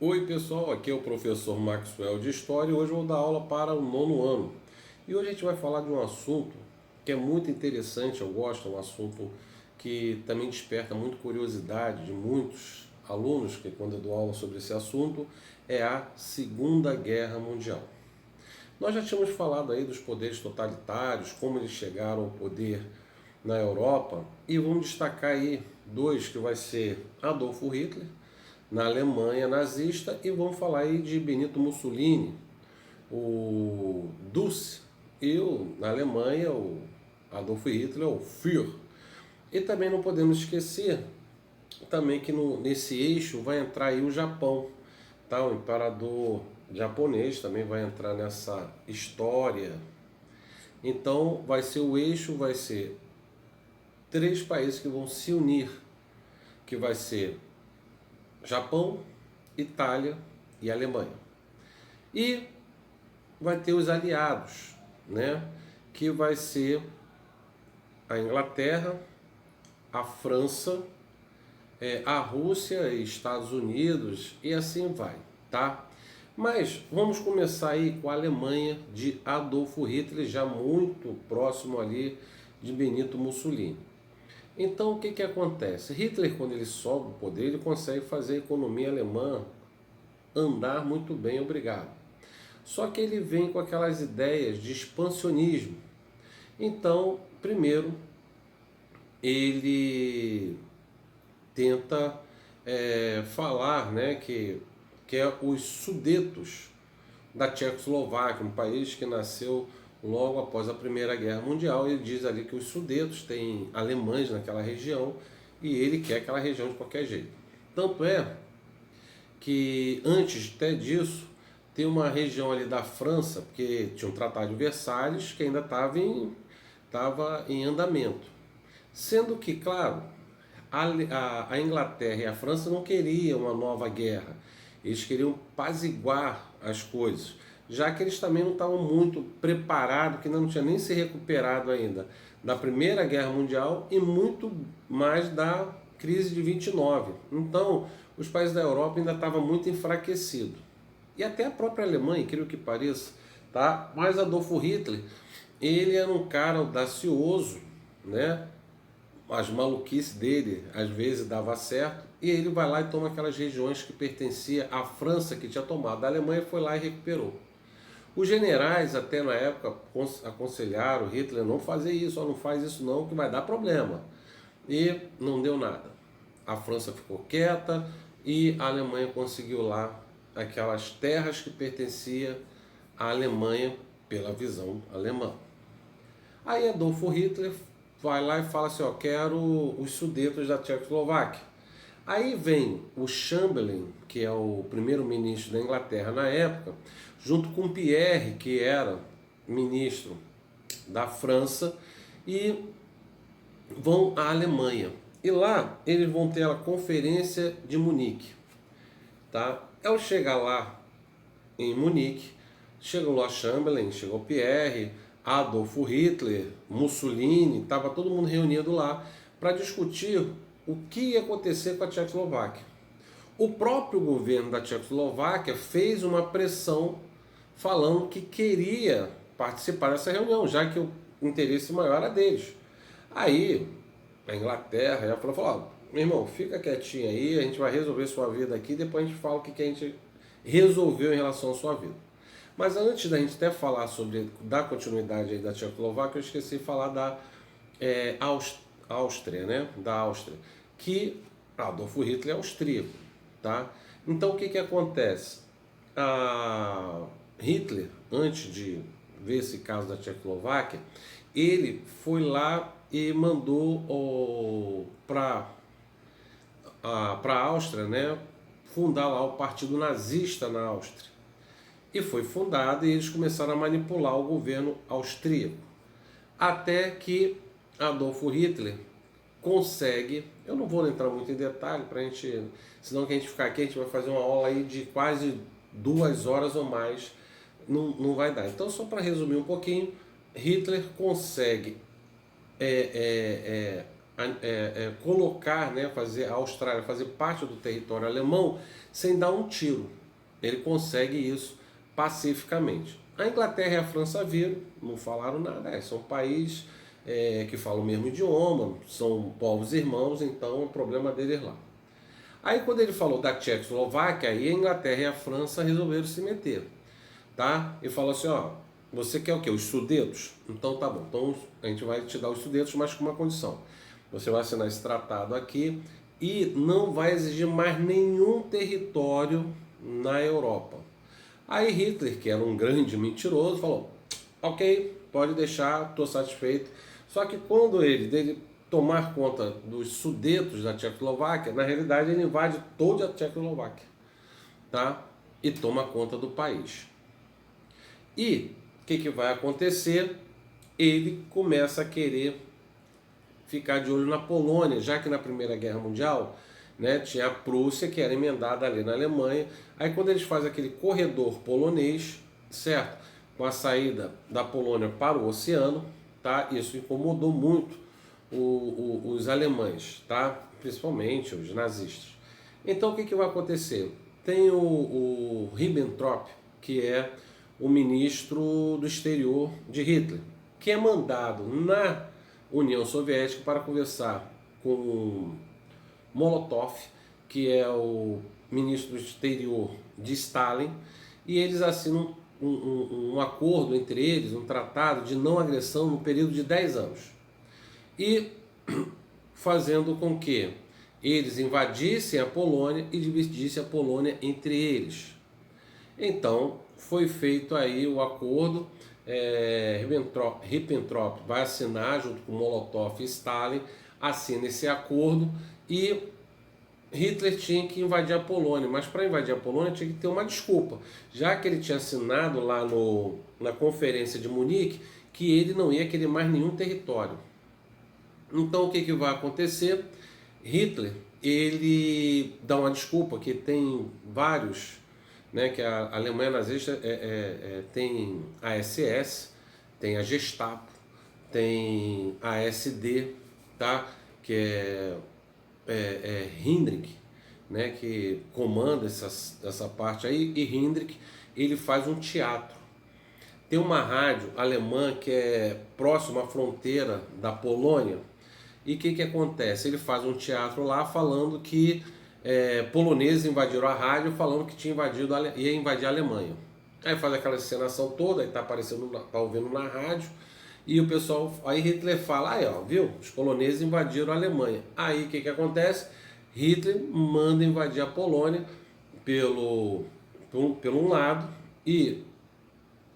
Oi pessoal, aqui é o professor Maxwell de História e hoje eu vou dar aula para o nono ano. E hoje a gente vai falar de um assunto que é muito interessante, eu gosto, é um assunto que também desperta muito curiosidade de muitos alunos, que quando eu dou aula sobre esse assunto, é a Segunda Guerra Mundial. Nós já tínhamos falado aí dos poderes totalitários, como eles chegaram ao poder na Europa, e vamos destacar aí dois que vai ser Adolfo Hitler, na Alemanha nazista, e vamos falar aí de Benito Mussolini, o Dulce, e na Alemanha o Adolf Hitler, o Führer. E também não podemos esquecer também que nesse eixo vai entrar aí o Japão, tá? O imperador japonês também vai entrar nessa história. Então vai ser o eixo, vai ser três países que vão se unir, que vai ser Japão, Itália e Alemanha. E vai ter os aliados, né? Que vai ser a Inglaterra, a França, a Rússia e Estados Unidos e assim vai, tá? Mas vamos começar aí com a Alemanha de Adolfo Hitler, já muito próximo ali de Benito Mussolini. Então o que que acontece? Hitler, quando ele sobe o poder, ele consegue fazer a economia alemã andar muito bem, obrigado. Só que ele vem com aquelas ideias de expansionismo. Então, primeiro, ele tenta falar, né, que é os Sudetos da Tchecoslováquia, um país que nasceu logo após a Primeira Guerra Mundial. Ele diz ali que os Sudetos têm alemães naquela região e ele quer aquela região de qualquer jeito. Tanto é que antes até disso tem uma região ali da França, porque tinha um Tratado de Versalhes que ainda estava em andamento. Sendo que, claro, a Inglaterra e a França não queriam uma nova guerra, eles queriam apaziguar as coisas, já que eles também não estavam muito preparados, que não tinha nem se recuperado ainda da Primeira Guerra Mundial e muito mais da crise de 29. Então, os países da Europa ainda estavam muito enfraquecidos. E até a própria Alemanha, incrível que pareça, tá? Mas Adolfo Hitler, ele era um cara audacioso, né? As maluquices dele às vezes dava certo, e ele vai lá e toma aquelas regiões que pertencia à França, que tinha tomado. A Alemanha foi lá e recuperou. Os generais até na época aconselharam Hitler não fazer isso, não faz isso não, que vai dar problema. E não deu nada. A França ficou quieta e a Alemanha conseguiu lá aquelas terras que pertenciam à Alemanha pela visão alemã. Aí Adolfo Hitler vai lá e fala assim, ó, quero os Sudetos da Tchecoslováquia. Aí vem o Chamberlain, que é o primeiro-ministro da Inglaterra na época, junto com Pierre, que era ministro da França, e vão à Alemanha. E lá eles vão ter a Conferência de Munique. Tá? Ao chegar lá em Munique, chegou lá Chamberlain, chegou Pierre, Adolfo Hitler, Mussolini, estava todo mundo reunido lá para discutir o que ia acontecer com a Tchecoslováquia. O próprio governo da Tchecoslováquia fez uma pressão falando que queria participar dessa reunião, já que o interesse maior era deles. Aí a Inglaterra já falou, meu irmão, fica quietinho aí, a gente vai resolver sua vida aqui, depois a gente fala o que a gente resolveu em relação à sua vida. Mas antes da gente até falar sobre dar continuidade aí da Tchecoslováquia, eu esqueci de falar da Áustria, né? Da Áustria, que Adolfo Hitler é austríaco, tá? Então o que que acontece? Hitler, antes de ver esse caso da Tchecoslováquia, ele foi lá e mandou para a Áustria, né, fundar lá o Partido Nazista na Áustria. E foi fundado e eles começaram a manipular o governo austríaco. Até que Adolfo Hitler consegue, eu não vou entrar muito em detalhe, pra gente, senão que a gente ficar aqui, a gente vai fazer uma aula aí de quase 2 horas ou mais, não vai dar. Então, só para resumir um pouquinho, Hitler consegue colocar, né, fazer a Austrália fazer parte do território alemão sem dar um tiro. Ele consegue isso pacificamente. A Inglaterra e a França viram, não falaram nada, são países que falam o mesmo idioma, são povos irmãos, então o problema deles lá. Aí quando ele falou da Tchecoslováquia, aí a Inglaterra e a França resolveram se meter, tá? E falou assim, ó, você quer o quê? Os Sudetos? Então tá bom, então a gente vai te dar os Sudetos, mas com uma condição. Você vai assinar esse tratado aqui e não vai exigir mais nenhum território na Europa. Aí Hitler, que era um grande mentiroso, falou, ok, pode deixar, estou satisfeito. Só que quando ele tomar conta dos Sudetos da Tchecoslováquia, na realidade ele invade toda a Tchecoslováquia, tá? E toma conta do país. E o que vai acontecer? Ele começa a querer ficar de olho na Polônia, já que na Primeira Guerra Mundial, né, tinha a Prússia, que era emendada ali na Alemanha. Aí quando eles fazem aquele corredor polonês, certo? Com a saída da Polônia para o oceano, tá? Isso incomodou muito os alemães, tá? Principalmente os nazistas. Então o que vai acontecer? Tem o Ribbentrop, que é o ministro do exterior de Hitler, que é mandado na União Soviética para conversar com Molotov, que é o ministro do exterior de Stalin, e eles assinam um acordo entre eles, um tratado de não agressão no período de 10 anos. E fazendo com que eles invadissem a Polônia e dividissem a Polônia entre eles. Então foi feito aí o acordo, Ribbentrop vai assinar junto com Molotov e Stalin, assina esse acordo e Hitler tinha que invadir a Polônia, mas para invadir a Polônia tinha que ter uma desculpa, já que ele tinha assinado lá na Conferência de Munique que ele não ia querer mais nenhum território. Então o que vai acontecer? Hitler, ele dá uma desculpa, que tem vários, né, que a Alemanha nazista tem a SS, tem a Gestapo, tem a SD, tá? Que é Heydrich, né, que comanda essa parte aí, e Heydrich ele faz um teatro. Tem uma rádio alemã que é próxima à fronteira da Polônia, e o que acontece? Ele faz um teatro lá falando que poloneses invadiram a rádio, falando que ia invadir a Alemanha. Aí faz aquela encenação toda, aí tá aparecendo, tá ouvindo na rádio, e o pessoal, aí Hitler fala, aí ó, viu? Os poloneses invadiram a Alemanha. Aí o que acontece? Hitler manda invadir a Polônia pelo um lado e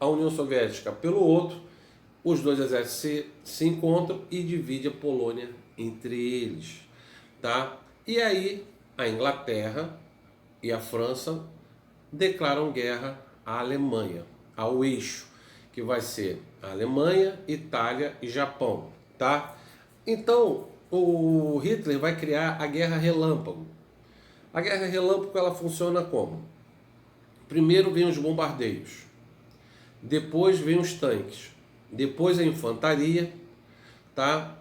a União Soviética pelo outro. Os dois exércitos se encontram e dividem a Polônia entre eles, tá? E aí a Inglaterra e a França declaram guerra à Alemanha, ao eixo, que vai ser a Alemanha, Itália e Japão, tá? Então o Hitler vai criar a Guerra Relâmpago. A Guerra Relâmpago ela funciona como? Primeiro vem os bombardeios, depois vem os tanques, depois a infantaria, tá?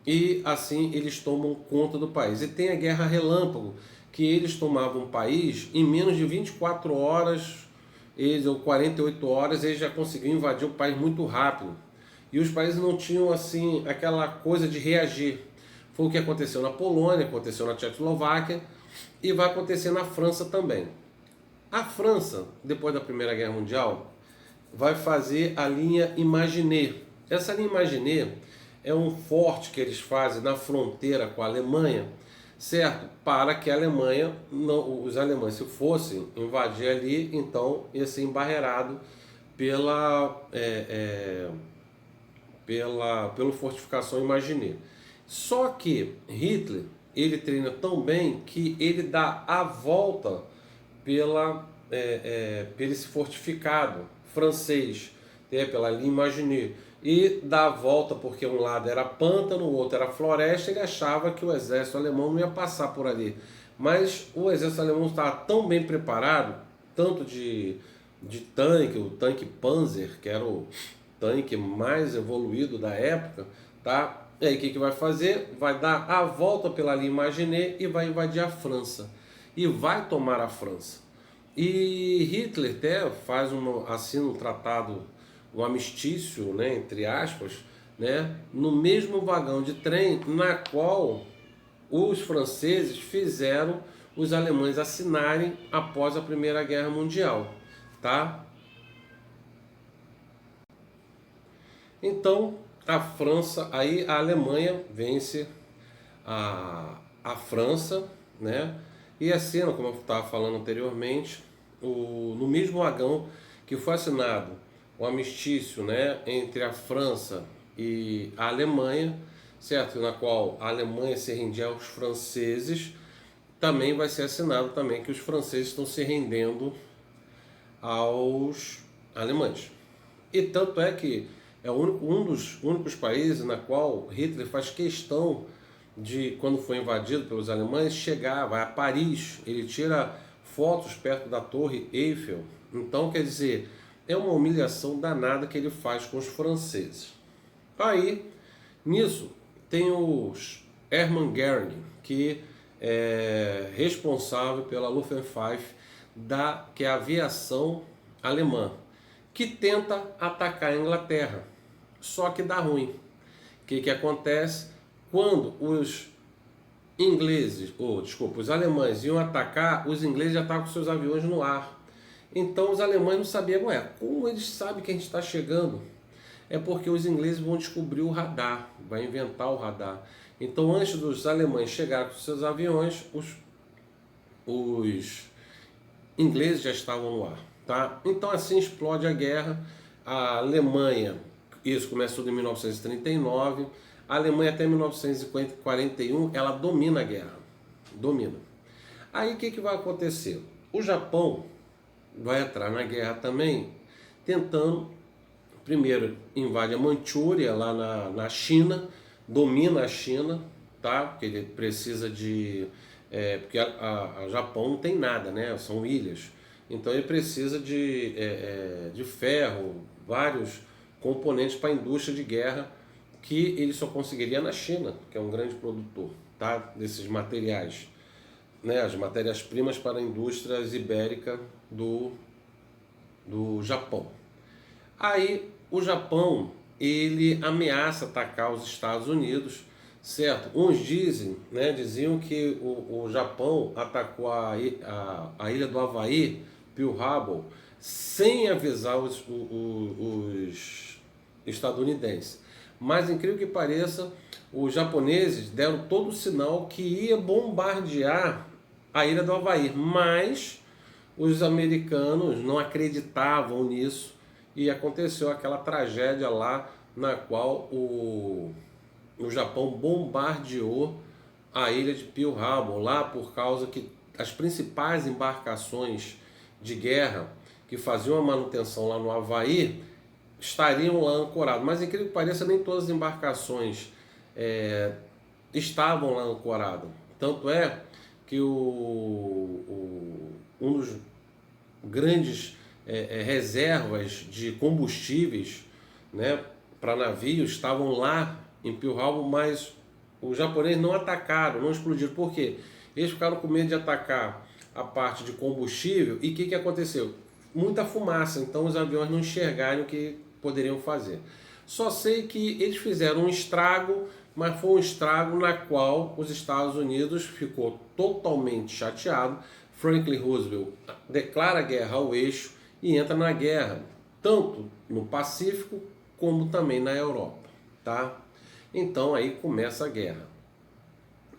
E assim eles tomam conta do país. E tem a Guerra Relâmpago, que eles tomavam o país em menos de 24 horas, ou 48 horas, eles já conseguiam invadir o país muito rápido. E os países não tinham assim aquela coisa de reagir. Foi o que aconteceu na Polônia, aconteceu na Tchecoslováquia e vai acontecer na França também. A França, depois da Primeira Guerra Mundial, vai fazer a linha Maginot. Essa linha Maginot é um forte que eles fazem na fronteira com a Alemanha, certo? Para que a Alemanha, os alemães, se fossem invadir ali, então ia ser embarreirado pela fortificação Maginot. Só que Hitler, ele treina tão bem que ele dá a volta pelo esse fortificado francês, pela linha Maginot, e dá a volta porque um lado era pântano, o outro era floresta. Ele achava que o exército alemão não ia passar por ali, mas o exército alemão estava tão bem preparado, tanto de tanque, o tanque Panzer, que era o tanque mais evoluído da época, tá? E aí o que vai fazer? Vai dar a volta pela linha Maginot e vai invadir a França, e vai tomar a França. E Hitler até assina um tratado, um armistício, né, entre aspas, né, no mesmo vagão de trem na qual os franceses fizeram os alemães assinarem após a Primeira Guerra Mundial, tá? Então, a França, aí a Alemanha vence a França, né? E assina, como eu estava falando anteriormente, no mesmo vagão que foi assinado o armistício, né, entre a França e a Alemanha, certo? Na qual a Alemanha se rendia aos franceses, também vai ser assinado também que os franceses estão se rendendo aos alemães. E tanto é que é um dos únicos países na qual Hitler faz questão de, quando foi invadido pelos alemães, chegar, vai a Paris, ele tira fotos perto da Torre Eiffel. Então, quer dizer, é uma humilhação danada que ele faz com os franceses. Aí, nisso, tem os Hermann Göring, que é responsável pela Luftwaffe, que é a aviação alemã, que tenta atacar a Inglaterra, só que dá ruim. O que acontece? Quando os os alemães iam atacar, os ingleses já estavam com seus aviões no ar. Então os alemães não sabiam, como eles sabem que a gente está chegando? É porque os ingleses vão descobrir o radar, vai inventar o radar. Então antes dos alemães chegarem com seus aviões, os ingleses já estavam no ar, tá? Então assim explode a guerra. A Alemanha, isso começou em 1939, a Alemanha até 1941 ela domina a guerra, domina. Aí o que vai acontecer? O Japão vai entrar na guerra também, tentando, primeiro invade a Manchúria lá na China, domina a China, tá? Porque ele precisa de porque a Japão não tem nada, né? São ilhas. Então ele precisa de ferro, vários componentes para a indústria de guerra que ele só conseguiria na China, que é um grande produtor, tá? Desses materiais, né? As matérias-primas para a indústria ibérica do Japão. Aí o Japão ele ameaça atacar os Estados Unidos, certo? Uns diziam que o Japão atacou a ilha do Havaí, Pearl Harbor, sem avisar os estadunidenses. Mas, incrível que pareça, os japoneses deram todo o sinal que ia bombardear a ilha do Havaí, mas os americanos não acreditavam nisso e aconteceu aquela tragédia lá na qual o Japão bombardeou a ilha de Pearl Harbor, lá por causa que as principais embarcações de guerra que faziam a manutenção lá no Havaí estariam lá ancoradas. Mas, incrível que pareça, nem todas as embarcações estavam lá ancoradas. Tanto é que um dos grandes reservas de combustíveis, né, para navios estavam lá em Pearl Harbor, mas os japoneses não atacaram, não explodiram. Por quê? Eles ficaram com medo de atacar a parte de combustível e o que aconteceu? Muita fumaça, então os aviões não enxergaram o que poderiam fazer. Só sei que eles fizeram um estrago, mas foi um estrago na qual os Estados Unidos ficou totalmente chateado. Franklin Roosevelt declara guerra ao eixo e entra na guerra, tanto no Pacífico como também na Europa, tá? Então aí começa a guerra.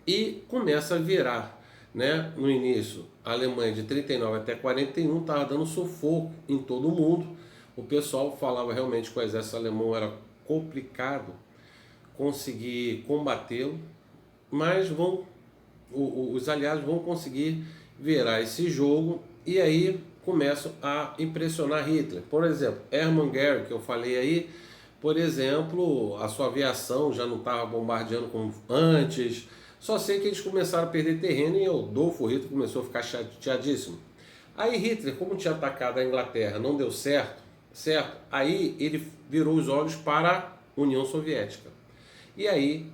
E começa a virar, né? No início, a Alemanha de 39 até 41 estava dando sufoco em todo o mundo. O pessoal falava realmente que o exército alemão era complicado conseguir combatê-lo, mas os aliados vão conseguir virar esse jogo e aí começam a impressionar Hitler. Por exemplo, Hermann Göring, que eu falei aí, por exemplo, a sua aviação já não estava bombardeando como antes. Só sei que eles começaram a perder terreno e Adolfo Hitler começou a ficar chateadíssimo. Aí Hitler, como tinha atacado a Inglaterra, não deu certo? Aí ele virou os olhos para a União Soviética. E aí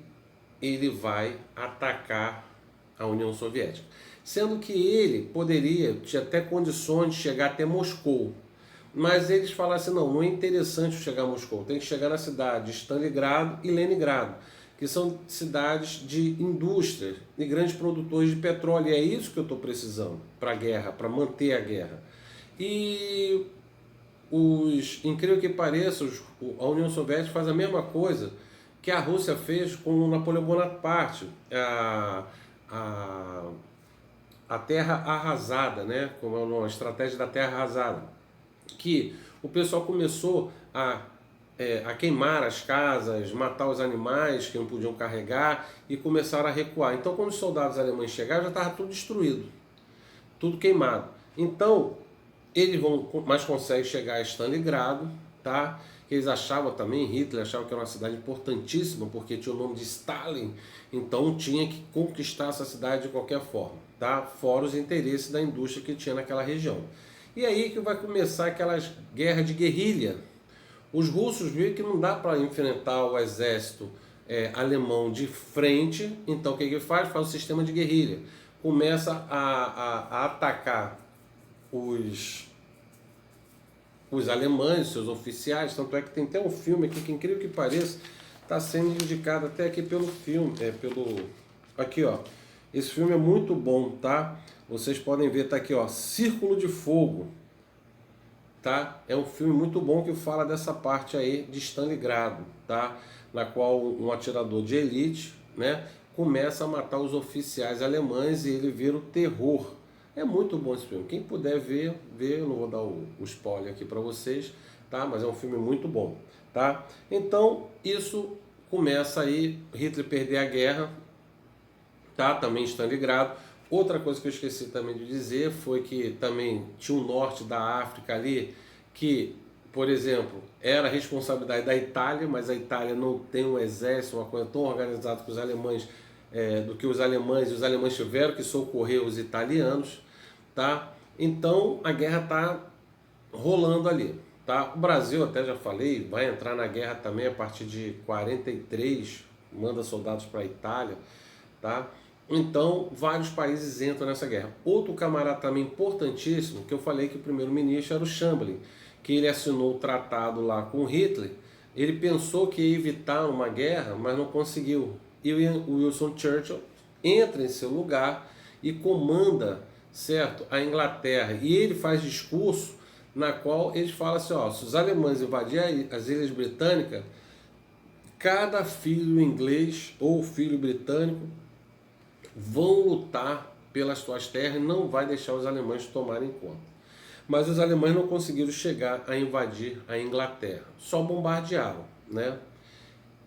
ele vai atacar a União Soviética. sendo que ele poderia, tinha até condições de chegar até Moscou. Mas eles falaram assim, não é interessante chegar a Moscou, tem que chegar na cidade de Stalingrado e Leningrado, que são cidades de indústria e grandes produtores de petróleo. E é isso que eu estou precisando para a guerra, para manter a guerra. E incrível que pareça, a União Soviética faz a mesma coisa que a Rússia fez com o Napoleão Bonaparte, a, a terra arrasada, né? Como é o nome? A estratégia da terra arrasada, que o pessoal começou a queimar as casas, matar os animais que não podiam carregar e começaram a recuar. Então, quando os soldados alemães chegaram, já estava tudo destruído, tudo queimado. Então, eles vão, mas conseguem chegar a Stalingrado, tá? Eles achavam também, Hitler achava que era uma cidade importantíssima, porque tinha o nome de Stalin, então tinha que conquistar essa cidade de qualquer forma, tá? Fora os interesses da indústria que tinha naquela região. E aí que vai começar aquelas guerras de guerrilha. Os russos viram que não dá para enfrentar o exército alemão de frente, então o que ele faz? Faz o sistema de guerrilha. Começa a atacar os alemães, seus oficiais, tanto é que tem até um filme aqui que, incrível que pareça, está sendo indicado até aqui pelo filme, aqui ó, esse filme é muito bom, tá? Vocês podem ver, tá aqui ó, Círculo de Fogo, tá? É um filme muito bom que fala dessa parte aí de Stalingrado, tá? Na qual um atirador de elite, né, começa a matar os oficiais alemães e ele vira o terror. É muito bom esse filme. Quem puder ver, eu não vou dar o spoiler aqui para vocês, tá? Mas é um filme muito bom, tá? Então, isso começa aí, Hitler perder a guerra, tá? Também Stalingrado. Outra coisa que eu esqueci também de dizer foi que também tinha o norte da África ali, que, por exemplo, era responsabilidade da Itália, mas a Itália não tem um exército, uma coisa tão organizada que os alemães, do que os alemães, e os alemães tiveram que socorrer os italianos, tá? Então a guerra está rolando ali, tá? O Brasil, até já falei, vai entrar na guerra também a partir de 43, manda soldados para a Itália, tá? Então vários países entram nessa guerra. Outro camarada também importantíssimo, que eu falei que o primeiro-ministro era o Chamberlain, que ele assinou o tratado lá com Hitler. Ele pensou que ia evitar uma guerra, mas não conseguiu. E o Winston Churchill entra em seu lugar e comanda, certo, a Inglaterra. E ele faz discurso na qual ele fala assim, ó, se os alemães invadirem as ilhas britânicas, cada filho inglês ou filho britânico vão lutar pelas suas terras e não vai deixar os alemães tomarem conta. Mas os alemães não conseguiram chegar a invadir a Inglaterra, só bombardearam, né?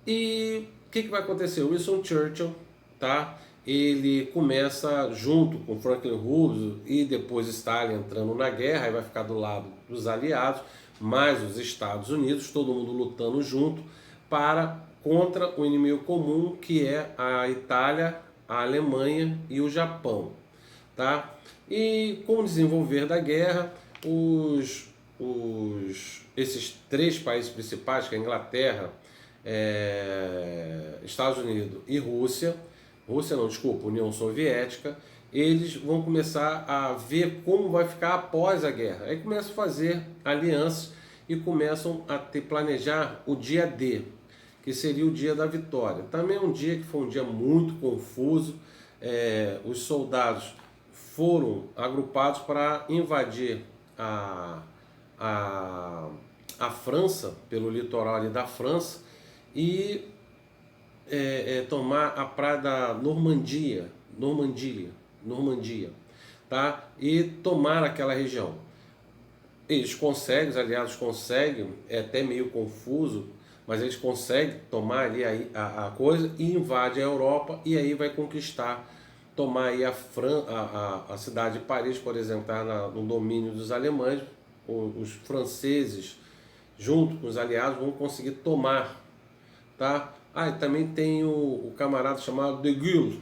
E o que vai acontecer? O Winston Churchill, tá? Ele começa junto com Franklin Roosevelt e depois Stalin entrando na guerra, aí vai ficar do lado dos aliados, mais os Estados Unidos, todo mundo lutando junto contra o inimigo comum, que é a Itália, a Alemanha e o Japão, tá? E com o desenvolver da guerra, esses três países principais, que é a Inglaterra, Estados Unidos e União Soviética, eles vão começar a ver como vai ficar após a guerra. Aí começam a fazer alianças e começam a planejar o dia D, que seria o dia da vitória. Também é um dia que foi um dia muito confuso. Os soldados foram agrupados para invadir a França, pelo litoral ali da França, e tomar a praia da Normandia, tá? E tomar aquela região. Eles conseguem, os aliados conseguem, é até meio confuso, mas eles conseguem tomar ali a coisa e invadem a Europa e aí vai conquistar, tomar aí a cidade de Paris, por exemplo, está no domínio dos alemães. Os franceses, junto com os aliados, vão conseguir tomar, tá? E também tem o camarada chamado de Gaulle,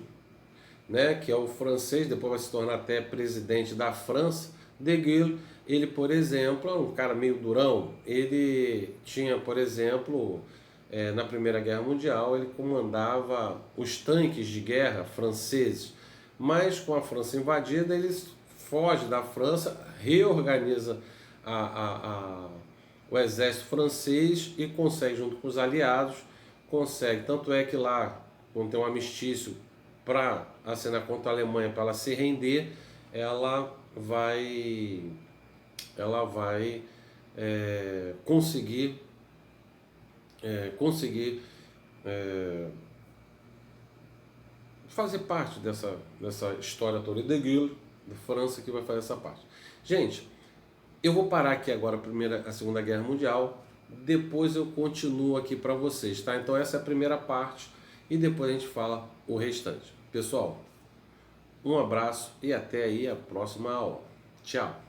né, que é o francês, depois vai se tornar até presidente da França. De Gaulle, ele, por exemplo, é um cara meio durão. Ele tinha, por exemplo, na Primeira Guerra Mundial, ele comandava os tanques de guerra franceses, mas com a França invadida, eles fogem da França, reorganiza o exército francês e consegue, junto com os aliados, consegue. Tanto é que lá, quando tem um armistício para assinar contra a Alemanha, para ela se render, ela vai, ela vai conseguir fazer parte dessa história toda. E De Gaulle, da França, que vai fazer essa parte. Gente, eu vou parar aqui agora a Segunda Guerra Mundial, depois eu continuo aqui para vocês, tá? Então essa é a primeira parte e depois a gente fala o restante. Pessoal, um abraço e até aí a próxima aula. Tchau!